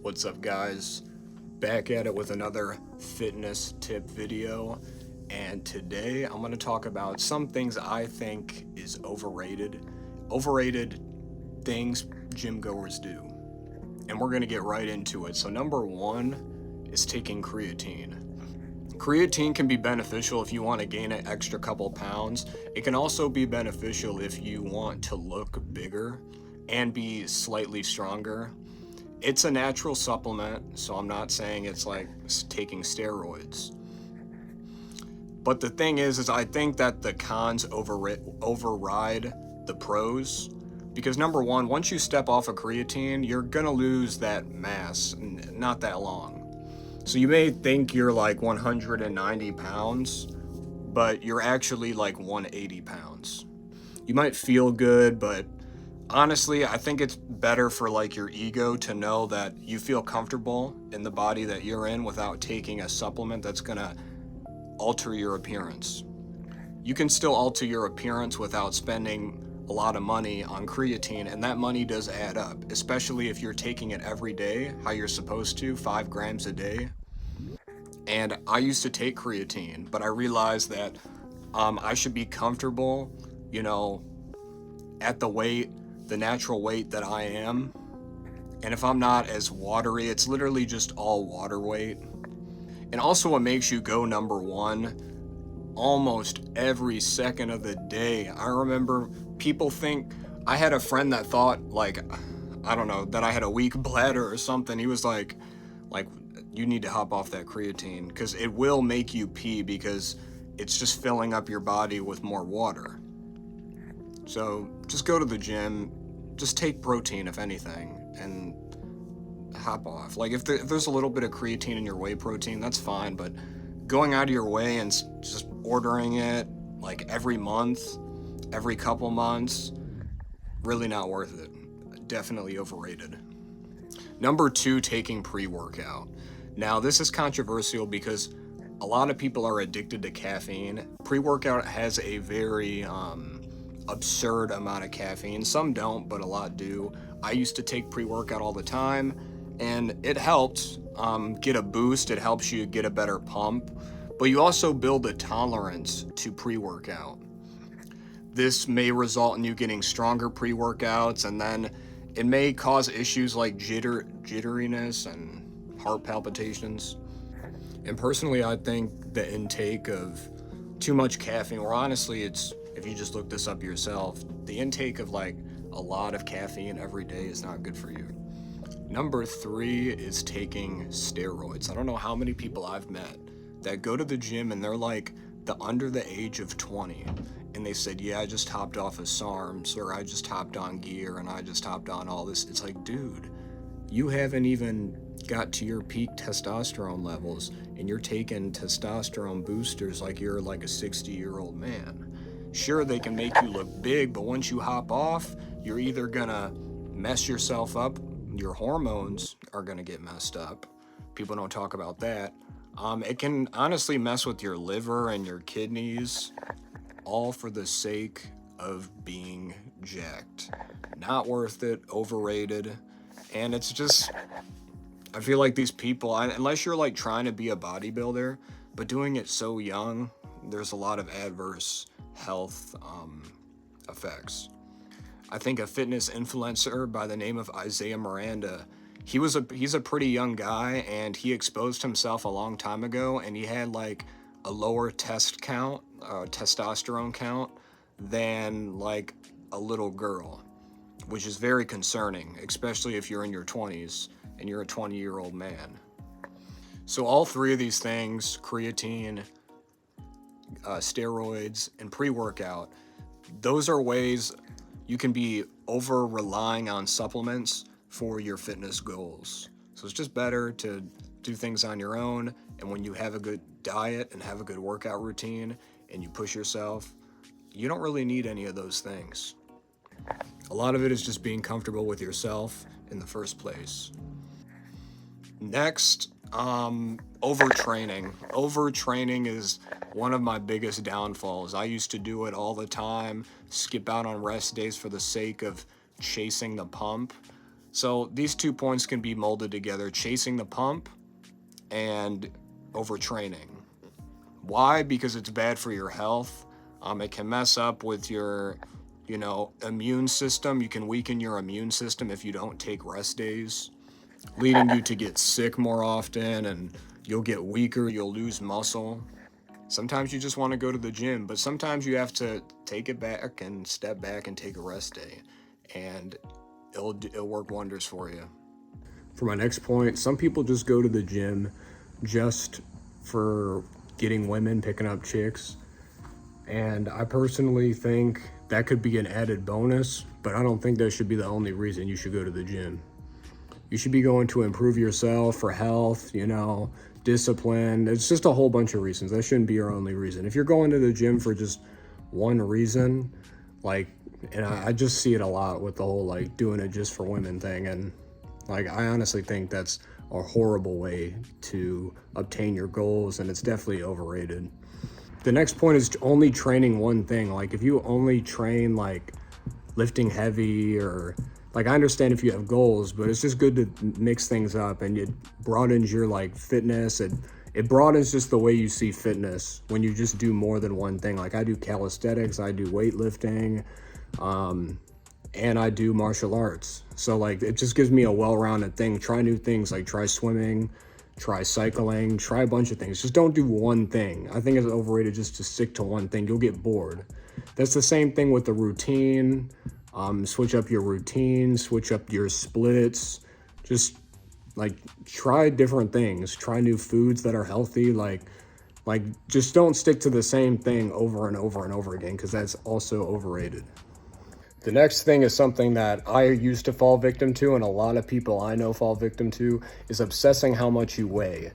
What's up, guys? Back at it with another fitness tip video, and today I'm going to talk about some things I think is overrated things gym goers do, and we're going to get right into it. So number one is taking creatine. Creatine can be beneficial if you want to gain an extra couple pounds. It can also be beneficial if you want to look bigger and be slightly stronger. It's a natural supplement, so I'm not saying it's like taking steroids. But the thing is I think that the cons override the pros. Because number one, once you step off of creatine, you're gonna lose that mass, not that long. So you may think you're like 190 pounds, but you're actually like 180 pounds. You might feel good, but honestly, I think it's better for like your ego to know that you feel comfortable in the body that you're in without taking a supplement that's gonna alter your appearance. You can still alter your appearance without spending a lot of money on creatine, and that money does add up, especially if you're taking it every day, how you're supposed to, 5 grams a day. And I used to take creatine, but I realized that I should be comfortable, you know, at the weight, the natural weight that I am. And if I'm not as watery, it's literally just all water weight. And also, what makes you go number one almost every second of the day. I remember people think, I had a friend that thought, like, I don't know, that I had a weak bladder or something. He was like, you need to hop off that creatine because it will make you pee because it's just filling up your body with more water. So just go to the gym, just take protein if anything, and hop off. Like if there's a little bit of creatine in your whey protein, that's fine, but going out of your way and just ordering it like every month, every couple months, really not worth it. Definitely overrated. Number two, taking pre-workout. Now, this is controversial because a lot of people are addicted to caffeine. Pre-workout has a very absurd amount of caffeine. Some don't, but a lot do. I used to take pre-workout all the time, and it helped get a boost. It helps you get a better pump, but you also build a tolerance to pre-workout. This may result in you getting stronger pre-workouts, and then it may cause issues like jitteriness and heart palpitations. And personally, I think the intake of too much caffeine, or honestly, it's, if you just look this up yourself, the intake of like a lot of caffeine every day is not good for you. Number three is taking steroids. I don't know how many people I've met that go to the gym and they're like under the age of 20, and they said, yeah, I just hopped off of SARMs, or I just hopped on gear, and I just hopped on all this. It's like, dude, you haven't even got to your peak testosterone levels, and you're taking testosterone boosters like you're like a 60-year-old man. Sure, they can make you look big, but once you hop off, you're either gonna mess yourself up, your hormones are gonna get messed up. People don't talk about that. It can honestly mess with your liver and your kidneys, all for the sake of being jacked. Not worth it, overrated, and it's just, I feel like these people, unless you're like trying to be a bodybuilder, but doing it so young, there's a lot of adverse health effects. I think a fitness influencer by the name of Isaiah Miranda, he's a pretty young guy, and he exposed himself a long time ago, and he had like a lower testosterone count than like a little girl, which is very concerning, especially if you're in your 20s and you're a 20-year-old man. So all three of these things, creatine, steroids, and pre-workout, those are ways you can be over relying on supplements for your fitness goals. So it's just better to do things on your own, and when you have a good diet and have a good workout routine and you push yourself, you don't really need any of those things. A lot of it is just being comfortable with yourself in the first place. Next, overtraining. Overtraining is one of my biggest downfalls. I used to do it all the time, skip out on rest days for the sake of chasing the pump. So these 2 points can be molded together: chasing the pump and overtraining. Why? Because it's bad for your health. It can mess up with your, immune system. You can weaken your immune system if you don't take rest days, leading you to get sick more often, and you'll get weaker, you'll lose muscle. Sometimes you just want to go to the gym, but sometimes you have to take it back and step back and take a rest day, and it'll work wonders for you. For my next point, some people just go to the gym just for getting women, picking up chicks. And I personally think that could be an added bonus, but I don't think that should be the only reason you should go to the gym. You should be going to improve yourself for health, discipline. It's just a whole bunch of reasons. That shouldn't be your only reason. If you're going to the gym for just one reason, and I just see it a lot with the whole doing it just for women thing, and I honestly think that's a horrible way to obtain your goals, and it's definitely overrated. The next point is only training one thing. If you only train lifting heavy, or I understand if you have goals, but it's just good to mix things up, and it broadens your fitness. It broadens just the way you see fitness when you just do more than one thing. I do calisthenics, I do weightlifting, and I do martial arts. So it just gives me a well-rounded thing. Try new things, try swimming, try cycling, try a bunch of things. Just don't do one thing. I think it's overrated just to stick to one thing. You'll get bored. That's the same thing with the routine. Switch up your routine, switch up your splits. Just try different things. Try new foods that are healthy. Just don't stick to the same thing over and over and over again, because that's also overrated. The next thing is something that I used to fall victim to, and a lot of people I know fall victim to, is obsessing how much you weigh.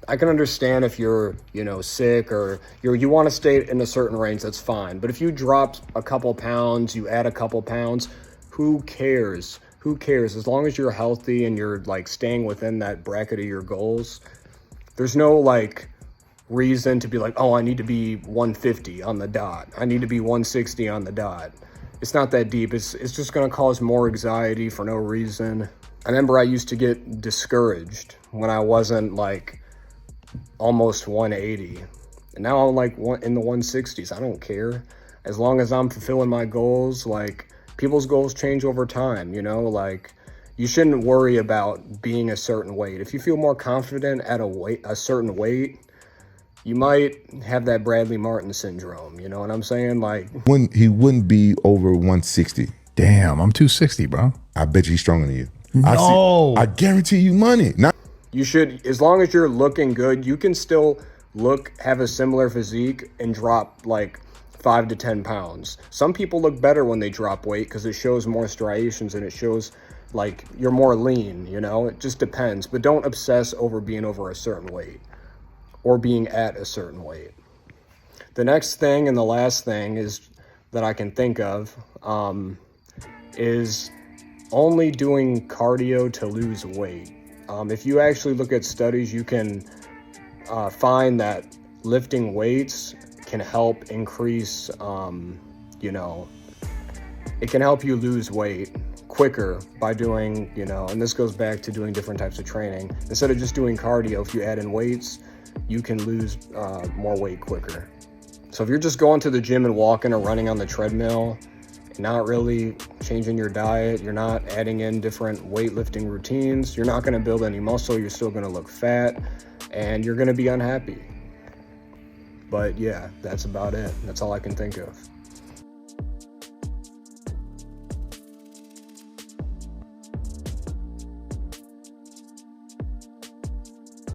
I can understand if you're, sick, or you want to stay in a certain range, that's fine. But if you drop a couple pounds, you add a couple pounds, who cares? Who cares? As long as you're healthy and you're staying within that bracket of your goals, there's no reason to be oh, I need to be 150 on the dot. I need to be 160 on the dot. It's not that deep. It's just going to cause more anxiety for no reason. I remember I used to get discouraged when I wasn't almost 180. And now I'm in the 160s. I don't care. As long as I'm fulfilling my goals, people's goals change over time, you shouldn't worry about being a certain weight. If you feel more confident at a certain weight, you might have that Bradley Martin syndrome, you know what I'm saying? He wouldn't be over 160. Damn, I'm 260, bro. I bet you he's stronger than you. No. I guarantee you money. You should, as long as you're looking good, you can still have a similar physique and drop 5 to 10 pounds. Some people look better when they drop weight because it shows more striations, and it shows you're more lean, it just depends. But don't obsess over being over a certain weight or being at a certain weight. The next thing and the last thing is that I can think of is only doing cardio to lose weight. If you actually look at studies, you can find that lifting weights can help increase, it can help you lose weight quicker by doing, and this goes back to doing different types of training. Instead of just doing cardio, if you add in weights, you can lose more weight quicker. So if you're just going to the gym and walking or running on the treadmill, not really changing your diet, you're not adding in different weightlifting routines, you're not going to build any muscle, you're still going to look fat, and you're going to be unhappy. But yeah, that's about it. That's all I can think of.